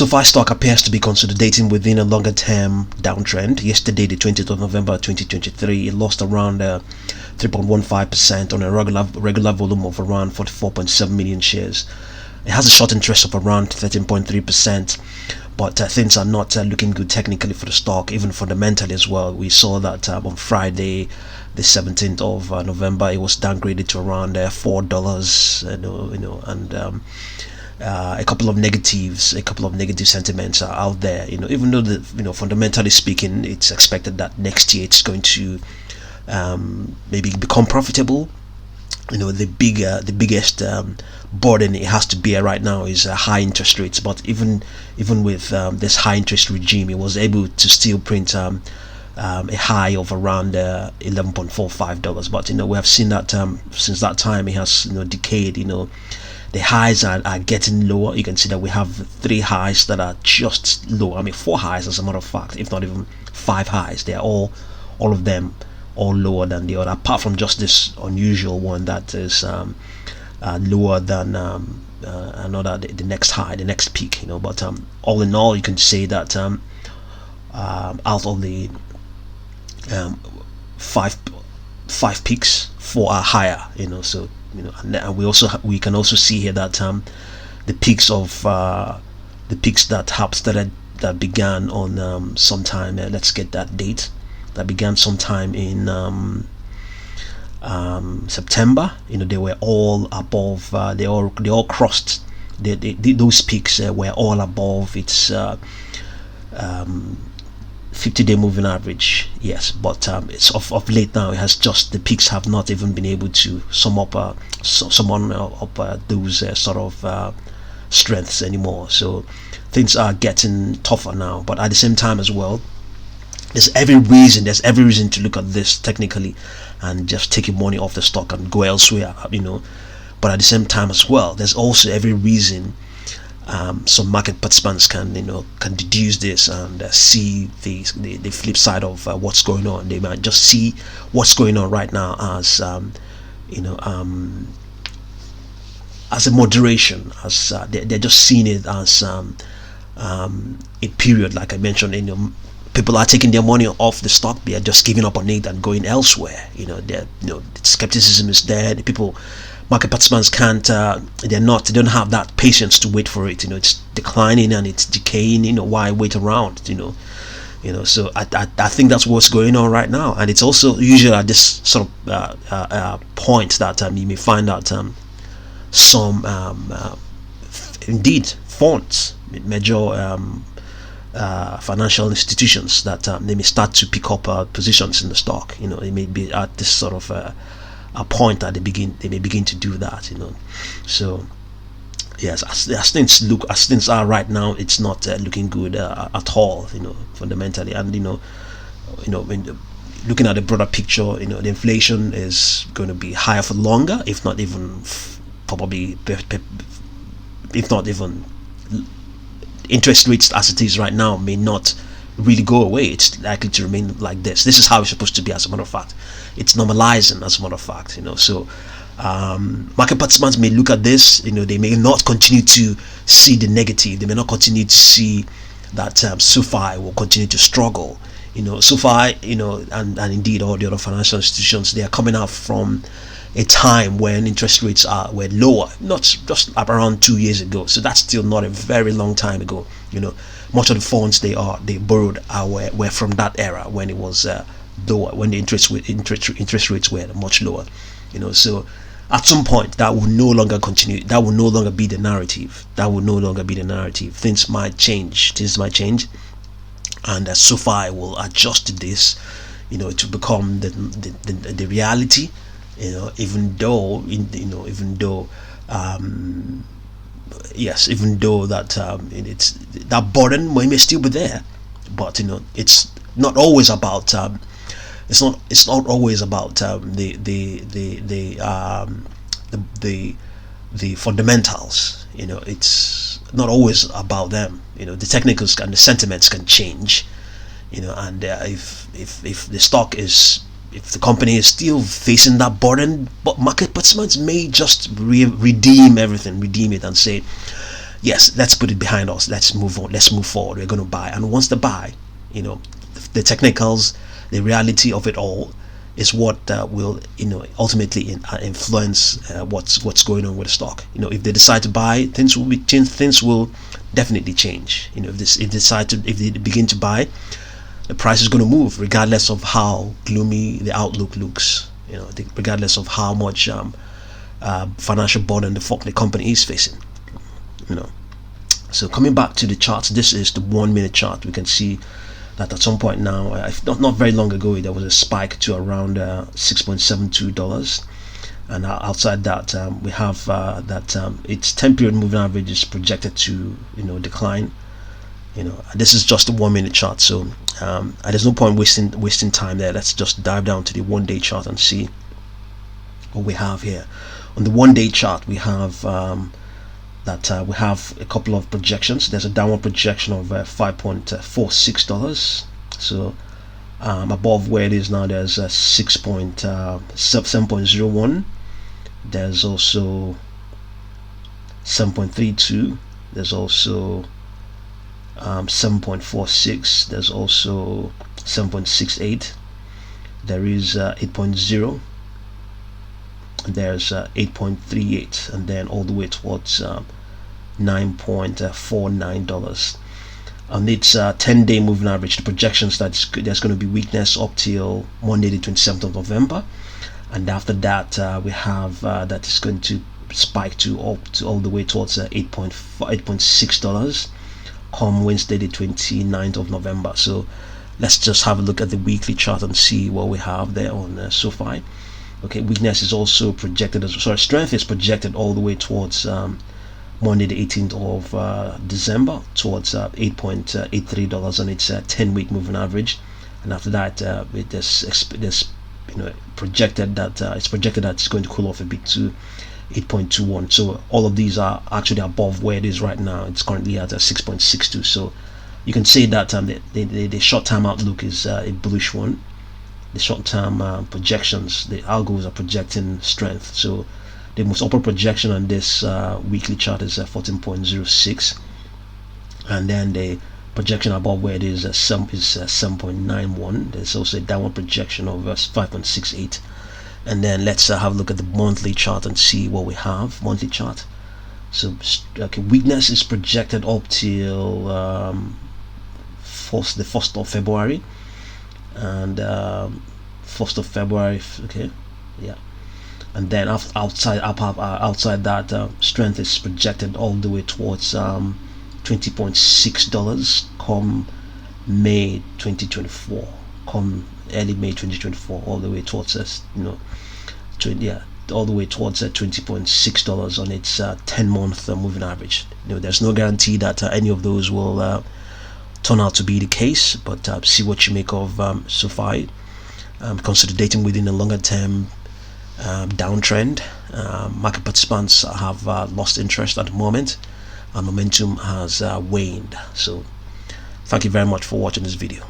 SoFi stock appears to be consolidating within a longer-term downtrend. Yesterday, the 20th of November 2023, it lost around 3.15% on a regular volume of around 44.7 million shares. It has a short interest of around 13.3%, but things are not looking good technically for the stock, even fundamentally as well. We saw that on Friday, the 17th of November, it was downgraded to around $4, and a couple of negative sentiments are out there. Even though fundamentally speaking, it's expected that next year it's going to maybe become profitable. The biggest burden it has to bear right now is high interest rates. But even with this high interest regime, it was able to still print a high of around $11.45. But we have seen that since that time it has decayed. The highs are getting lower. You can see that we have 3 highs that are just low. 4 highs as a matter of fact, if not even 5 highs. They are all of them all lower than the other, apart from just this unusual one that is lower than the next high, the next peak. But all in all, you can say that out of the 5 peaks, 4 are higher. So and we can also see here that the peaks that have started, that began on sometime, let's get that date, that began sometime in September. They were all above, they all crossed, those peaks were all above its 50-day moving average. Yes, but it's of late now, it has just, the peaks have not even been able to sum up those sort of strengths anymore. So things are getting tougher now. But at the same time as well, there's every reason to look at this technically and just take your money off the stock and go elsewhere. But at the same time as well, there's also every reason some market participants can deduce this and see the flip side of what's going on. They might just see what's going on right now as as a moderation, as they're just seeing it as a period, like I mentioned. People are taking their money off the stock. They are just giving up on it and going elsewhere. Skepticism is there. Market participants can't, they don't have that patience to wait for it. It's declining and it's decaying. Why wait around? So I think that's what's going on right now. And it's also usually at this sort of point that you may find out some indeed funds, major financial institutions, that they may start to pick up positions in the stock. It may be at this sort of a point that they may begin to do that. So yes, as things are right now, it's not looking good at all, fundamentally. And when looking at the broader picture, the inflation is going to be higher for longer, if not even probably, if not even, interest rates as it is right now may not really go away. It's likely to remain like this. This is how it's supposed to be, as a matter of fact. It's normalizing, as a matter of fact. So market participants may look at this. They may not continue to see the negative. They may not continue to see that SoFi will continue to struggle. SoFi, and indeed all the other financial institutions, they are coming out from a time when interest rates were lower, not just around 2 years ago. So that's still not a very long time ago. Much of the funds they borrowed were from that era when it was lower, when the interest rates were much lower. So at some point that will no longer continue. That will no longer be the narrative. Things might change. And SoFi will adjust to this, to become the reality. Even though that it's that burden may still be there, but it's not always about it's not always about the fundamentals. It's not always about them. The technicals and the sentiments can change. And if the stock is, if the company is still facing that burden, but market participants may just redeem it and say, yes, let's put it behind us. Let's move on. Let's move forward. We're going to buy. And once the buy, the technicals, the reality of it all is what will ultimately influence what's going on with the stock. If they decide to buy, things will change. Things will definitely change. If they begin to buy, the price is going to move regardless of how gloomy the outlook looks. Regardless of how much financial burden the company is facing. So coming back to the charts, this is the 1 minute chart. We can see that at some point now, not very long ago, there was a spike to around $6.72, and outside that we have that its 10-period moving average is projected to decline. This is just a 1 minute chart, so there's no point wasting time there. Let's just dive down to the 1 day chart and see what we have here. On the 1 day chart, we have we have a couple of projections. There's a downward projection of $5.46. So above where it is now, there's 7.01. There's also 7.32. There's also 7.46. There's also 7.68. There is 8.0. There's 8.38, and then all the way towards $9.49. On its 10-day moving average, the projections that there's going to be weakness up till Monday the 27th of November, and after that we have that is going to spike to all the way towards $8.6 come Wednesday the 29th of November. So let's just have a look at the weekly chart and see what we have there on SoFi. Okay, weakness is also projected strength is projected all the way towards Monday the 18th of December towards $8.83 on its 10-week moving average, and after that there's projected that it's going to cool off a bit to 8.21. So all of these are actually above where it is right now. It's currently at 6.62. So you can say that the short-term outlook is a bullish one. The short-term projections, the algos are projecting strength. So the most upper projection on this weekly chart is 14.06, and then the projection above where it is 7.91. There's also a downward projection of 5.68. And then let's have a look at the monthly chart and see what we have. Monthly chart. So weakness is projected up till the 1st of February, and 1st of February. Okay, yeah. And then outside that, strength is projected all the way towards $20.6 come May 2024, come early May 2024, all the way towards all the way towards $20.6 on its 10-month moving average. There's no guarantee that any of those will turn out to be the case, but see what you make of SoFi. Consolidating within a longer term downtrend. Market participants have lost interest at the moment, and momentum has waned. So thank you very much for watching this video.